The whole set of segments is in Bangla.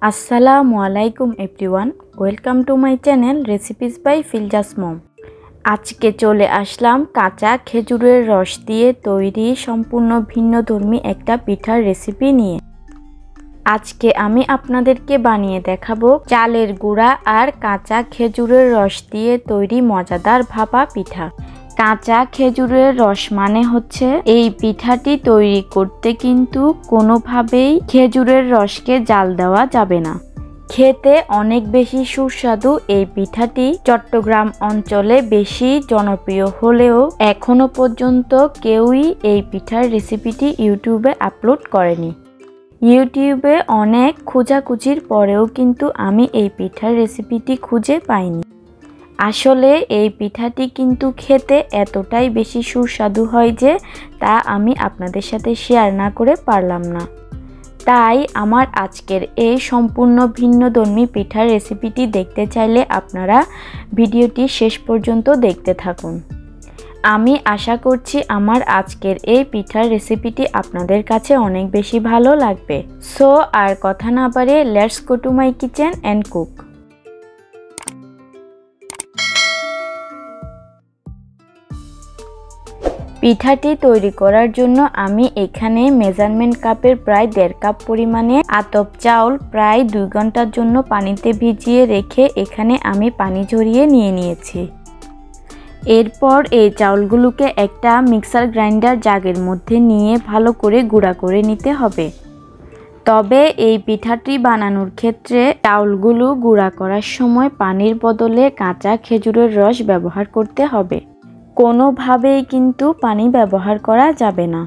আসসালামু আলাইকুম everyone, welcome to my channel recipes by Filza's mom. আজকে চলে আসলাম কাঁচা খেজুরের রস দিয়ে তৈরি সম্পূর্ণ ভিন্নধর্মী একটা পিঠার রেসিপি নিয়ে। আজকে আমি আপনাদেরকে বানিয়ে দেখাবো চালের গুঁড়া আর কাঁচা খেজুরের রস দিয়ে তৈরি মজাদার ভাপা পিঠা। কাঁচা খেজুরের রস মানে হচ্ছে এই পিঠাটি তৈরি করতে কিন্তু কোনোভাবেই খেজুরের রসকে জাল দেওয়া যাবে না। খেতে অনেক বেশি সুস্বাদু এই পিঠাটি চট্টগ্রাম অঞ্চলে বেশি জনপ্রিয় হলেও এখনো পর্যন্ত কেউই এই পিঠার রেসিপিটি ইউটিউবে আপলোড করেনি। ইউটিউবে অনেক খোঁজাখুঁজির পরেও কিন্তু আমি এই পিঠার রেসিপিটি খুঁজে পাইনি। আসলে এই পিঠাটি কিন্তু খেতে এতটাই বেশি সুস্বাদু হয় যে তা আমি আপনাদের সাথে শেয়ার না করে পারলাম না। তাই আমার আজকের এই সম্পূর্ণ ভিন্নধর্মী পিঠার রেসিপিটি দেখতে চাইলে আপনারা ভিডিওটি শেষ পর্যন্ত দেখতে থাকুন। আমি আশা করছি আমার আজকের এই পিঠার রেসিপিটি আপনাদের কাছে অনেক বেশি ভালো লাগবে। সো আর কথা না বাড়িয়ে let's go to my kitchen and cook. পিঠাটি তৈরি করার জন্য আমি এখানে মেজারমেন্ট কাপের প্রায় 1.5 কাপ পরিমাণে আতপ চাউল প্রায় 2 ঘন্টার জন্য পানিতে ভিজিয়ে রেখে এখানে আমি পানি ঝরিয়ে নিয়েছি। এরপর এই চাউলগুলোকে একটা মিক্সার গ্রাইন্ডার জাগের মধ্যে নিয়ে ভালো করে গুঁড়া করে নিতে হবে। তবে এই পিঠাটি বানানোর ক্ষেত্রে চাউলগুলো গুঁড়া করার সময় পানির বদলে কাঁচা খেজুরের রস ব্যবহার করতে হবে। কোনোভাবেই কিন্তু পানি ব্যবহার করা যাবে না।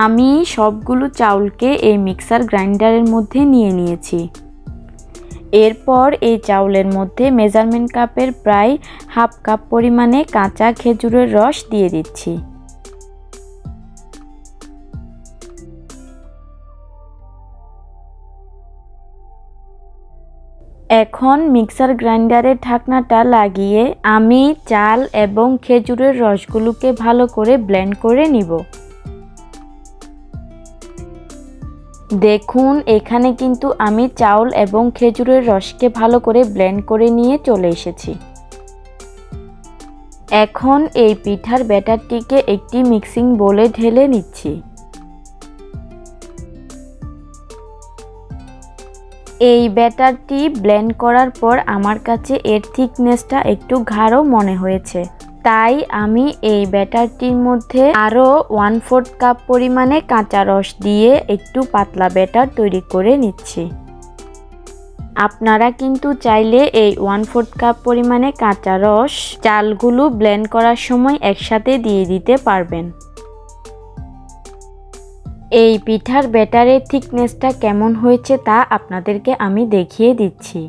আমি সবগুলো চাউলকে এই মিক্সার গ্রাইন্ডারের মধ্যে নিয়েছি। এরপর এই চাউলের মধ্যে মেজারমেন্ট কাপের প্রায় 1/2 কাপ পরিমাণে কাঁচা খেজুরের রস দিয়ে দিচ্ছি। এখন মিক্সার গ্রাইন্ডারের ঢাকনাটা লাগিয়ে আমি চাল এবং খেজুরের রসগুলোকে ভালো করে ব্লেন্ড করে নিব। দেখুন এখানে কিন্তু আমি চাউল এবং খেজুরের রসকে ভালো করে ব্লেন্ড করে নিয়ে চলে এসেছি। এখন এই পিঠার ব্যাটারটিকে একটি মিক্সিং বোলে ঢেলে নিচ্ছি। এই ব্যাটারটি ব্লেন্ড করার পর আমার কাছে এর থিকনেসটা একটু গাঢ় মনে হয়েছে, তাই আমি এই ব্যাটারটির মধ্যে আরও 1/4 কাপ পরিমাণে কাঁচা রস দিয়ে একটু পাতলা ব্যাটার তৈরি করে নিচ্ছি। আপনারা কিন্তু চাইলে এই 1/4 কাপ পরিমাণে কাঁচা রস চালগুলো ব্লেন্ড করার সময় একসাথে দিয়ে দিতে পারবেন। এই পিঠার ব্যাটারের থিকনেসটা কেমন হয়েছে তা আপনাদেরকে আমি দেখিয়ে দিচ্ছি।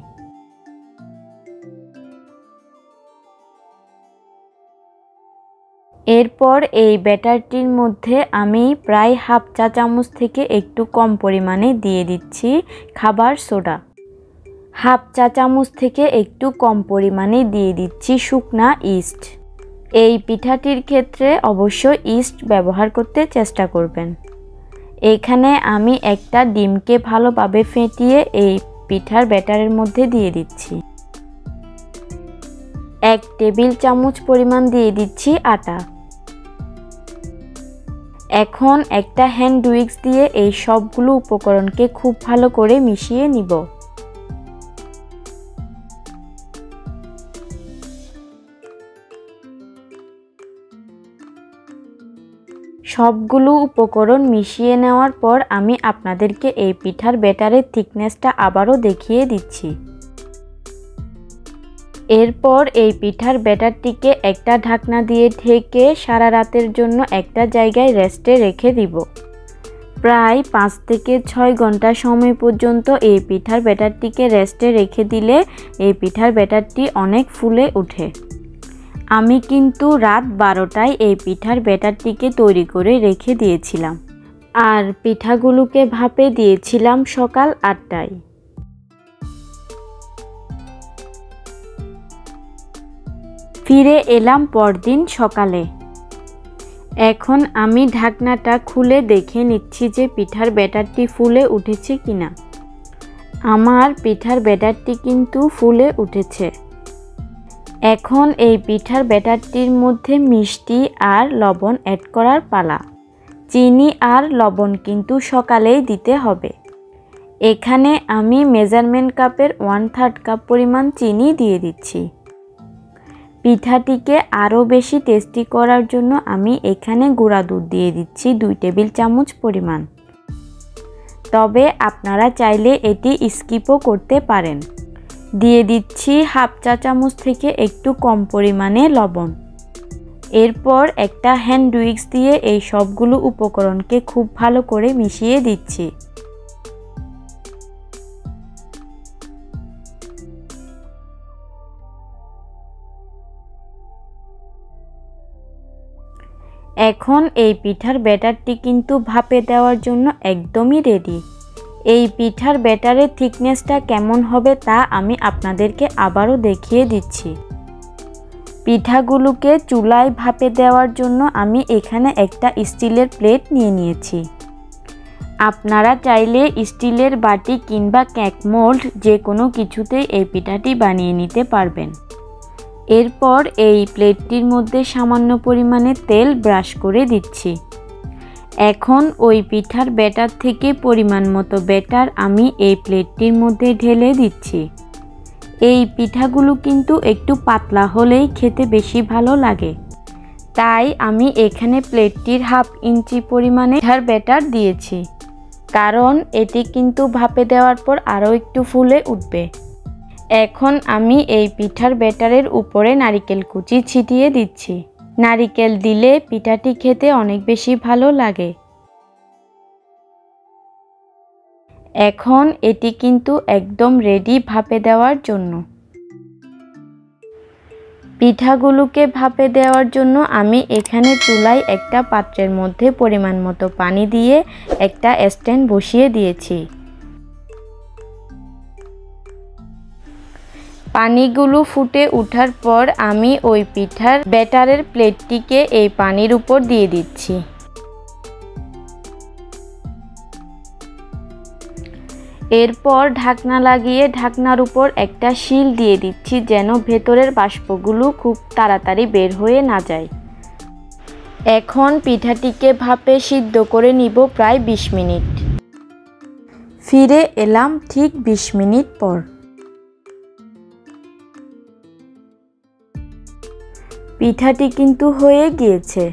এরপর এই ব্যাটারটির মধ্যে আমি প্রায় 1/2 চা চামচ থেকে একটু কম পরিমাণে দিয়ে দিচ্ছি খাবার সোডা। 1/2 চা চামচ থেকে একটু কম পরিমাণে দিয়ে দিচ্ছি শুকনা ইস্ট। এই পিঠাটির ক্ষেত্রে অবশ্যই ইস্ট ব্যবহার করতে চেষ্টা করবেন। এখানে আমি একটা ডিমকে ভালোভাবে ফেটিয়ে এই পিঠার ব্যাটারের মধ্যে দিয়ে দিচ্ছি। 1 টেবিল চামচ পরিমাণ দিয়ে দিচ্ছি আটা। এখন একটা হ্যান্ড উইক্স দিয়ে এই সবগুলো উপকরণকে খুব ভালো করে মিশিয়ে নিব। সবগুলো উপকরণ মিশিয়ে নেওয়ার পর আমি আপনাদেরকে এই পিঠার ব্যাটারের থিকনেসটা আবারও দেখিয়ে দিচ্ছি। এরপর এই পিঠার ব্যাটারটিকে একটা ঢাকনা দিয়ে ঢেকে সারা রাতের জন্য একটা জায়গায় রেস্টে রেখে দিব। প্রায় 5 থেকে 6 ঘন্টা সময় পর্যন্ত এই পিঠার ব্যাটারটিকে রেস্টে রেখে দিলে এই পিঠার ব্যাটারটি অনেক ফুলে ওঠে। আমি কিন্তু রাত 12টায় এই পিঠার ব্যাটারটিকে তৈরি করে রেখে দিয়েছিলাম, আর পিঠাগুলোকে ভাপে দিয়েছিলাম সকাল 8টায়। ফিরে এলাম পরদিন সকালে। এখন আমি ঢাকনাটা খুলে দেখে নিচ্ছি যে পিঠার ব্যাটারটি ফুলে উঠেছে কিনা। আমার পিঠার ব্যাটারটি কিন্তু ফুলে উঠেছে। এখন এই পিঠার ব্যাটারটির মধ্যে মিষ্টি আর লবণ অ্যাড করার পালা। চিনি আর লবণ কিন্তু সকালেই দিতে হবে। এখানে আমি মেজারমেন্ট কাপের 1/3 কাপ পরিমাণ চিনি দিয়ে দিচ্ছি। পিঠাটিকে আরও বেশি টেস্টি করার জন্য আমি এখানে গুঁড়া দুধ দিয়ে দিচ্ছি 2 টেবিল চামচ পরিমাণ। তবে আপনারা চাইলে এটি স্কিপও করতে পারেন। দিয়ে দিচ্ছি 1/2 চা চামচ থেকে একটু কম পরিমাণে লবণ। এরপর একটা হ্যান্ড উইক্স দিয়ে এই সবগুলো উপকরণকে খুব ভালো করে মিশিয়ে দিচ্ছি। এখন এই পিঠার ব্যাটারটি কিন্তু ভাপে দেওয়ার জন্য একদমই রেডি। এই পিঠার ব্যাটারের থিকনেসটা কেমন হবে তা আমি আপনাদেরকে আবারও দেখিয়ে দিচ্ছি। পিঠাগুলোকে চুলায় ভাপে দেওয়ার জন্য আমি এখানে একটা স্টিলের প্লেট নিয়ে নিয়েছি। আপনারা চাইলে স্টিলের বাটি কিংবা কেক মোল্ড যে কোনো কিছুতেই এই পিঠাটি বানিয়ে নিতে পারবেন। এরপর এই প্লেটটির মধ্যে সামান্য পরিমাণে তেল ব্রাশ করে দিচ্ছি। এখন ওই পিঠার ব্যাটার থেকে পরিমাণ মতো ব্যাটার আমি এই প্লেটটির মধ্যে ঢেলে দিচ্ছি। এই পিঠাগুলো কিন্তু একটু পাতলা হলেই খেতে বেশি ভালো লাগে। তাই আমি এখানে প্লেটটির 1/2 ইঞ্চি পরিমাণে পিঠার ব্যাটার দিয়েছি, কারণ এটি কিন্তু ভাপে দেওয়ার পর আরও একটু ফুলে উঠবে। এখন আমি এই পিঠার ব্যাটারের উপরে নারিকেল কুচি ছিটিয়ে দিচ্ছি। নারিকেল দিলে পিঠাটি খেতে অনেক বেশি ভালো লাগে। এখন এটি কিন্তু একদম রেডি ভাপে দেওয়ার জন্য। পিঠাগুলোকে ভাপে দেওয়ার জন্য আমি এখানে চুলায় একটা পাত্রের মধ্যে পরিমাণ মতো পানি দিয়ে একটা স্ট্যান্ড বসিয়ে দিয়েছি। পানিগুলো ফুটে ওঠার পর আমি ওই পিঠার ব্যাটারের প্লেটটিকে এই পানির উপর দিয়ে দিচ্ছি। এরপর ঢাকনা লাগিয়ে ঢাকনার উপর একটা শিল দিয়ে দিচ্ছি, যেন ভেতরের বাষ্পগুলো খুব তাড়াতাড়ি বের হয়ে না যায়। এখন পিঠাটিকে ভাপে সিদ্ধ করে নিব প্রায় 20 মিনিট। ফিরে এলাম ঠিক 20 মিনিট পর। পিঠাটি কিন্তু হয়ে গিয়েছে।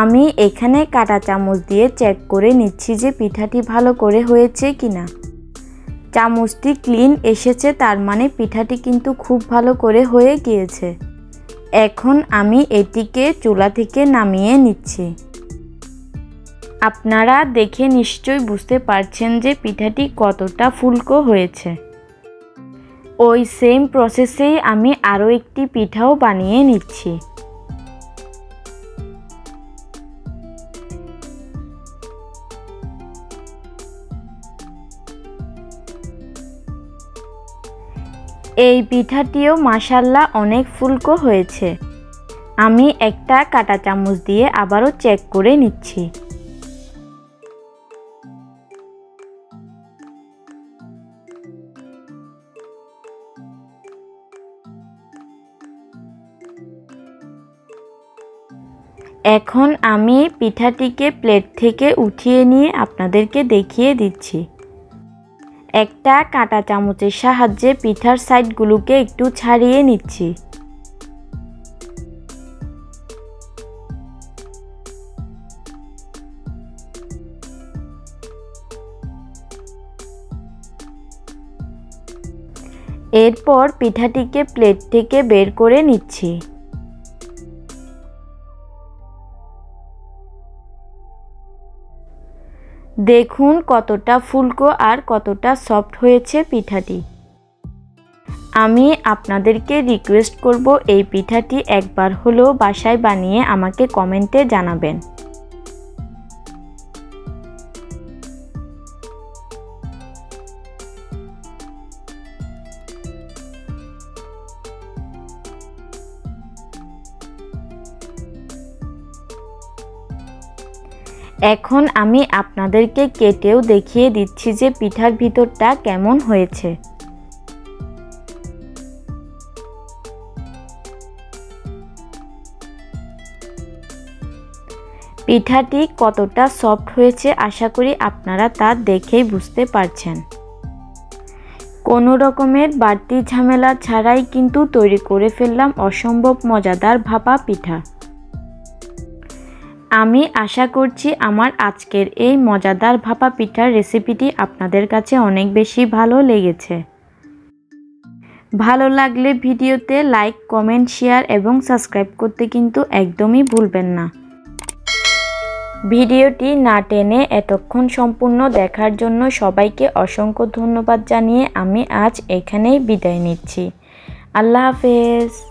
আমি এখানে কাঁটা চামচ দিয়ে চেক করে নিচ্ছি যে পিঠাটি ভালো করে হয়েছে কিনা। চামচটি ক্লিন এসেছে, তার মানে পিঠাটি কিন্তু খুব ভালো করে হয়ে গিয়েছে। এখন আমি এটিকে চুলা থেকে নামিয়ে নিচ্ছি। আপনারা দেখে নিশ্চয়ই বুঝতে পারছেন যে পিঠাটি কতটা ফুলকো হয়েছে। ওই সেম প্রসেসেই আমি আরও একটি পিঠাও বানিয়ে নিচ্ছি। এই পিঠাটিও মাশাআল্লাহ অনেক ফুলকো হয়েছে। আমি একটা কাঁটা চামচ দিয়ে আবারও চেক করে নিচ্ছি। এখন আমি পিঠাটিকে প্লেট থেকে উঠিয়ে নিয়ে আপনাদেরকে দেখিয়ে দিচ্ছি। একটা কাঁটা চামচের সাহায্যে পিঠার সাইডগুলোকে একটু ছাড়িয়ে নিচ্ছি। এরপর পিঠাটিকে প্লেট থেকে বের করে নিচ্ছি। দেখুন কতটা ফুলকো আর কতটা সফট হয়েছে পিঠাটি। আমি আপনাদেরকে রিকোয়েস্ট করব এই পিঠাটি একবার হলেও বাসায় বানিয়ে আমাকে কমেন্টে জানাবেন। এখন আমি আপনাদেরকে কেটেও দেখিয়ে দিচ্ছি যে পিঠার ভিতরটা কেমন হয়েছে। পিঠাটি কতটা সফট হয়েছে আশা করি আপনারা তা দেখেই বুঝতে পারছেন। কোনো রকমের বাড়তি ঝামেলা ছাড়াই কিন্তু তৈরি করে ফেললাম অসম্ভব মজাদার ভাপা পিঠা। আমি আশা করছি আমার আজকের এই মজাদার ভাপা পিঠার রেসিপিটি আপনাদের কাছে অনেক বেশি ভালো লেগেছে। ভালো লাগলে ভিডিওতে লাইক, কমেন্ট, শেয়ার এবং সাবস্ক্রাইব করতে কিন্তু একদমই ভুলবেন না। ভিডিওটি না টেনে এতক্ষণ সম্পূর্ণ দেখার জন্য সবাইকে অসংখ্য ধন্যবাদ জানিয়ে আমি আজ এখানেই বিদায় নিচ্ছি। আল্লাহ হাফেজ।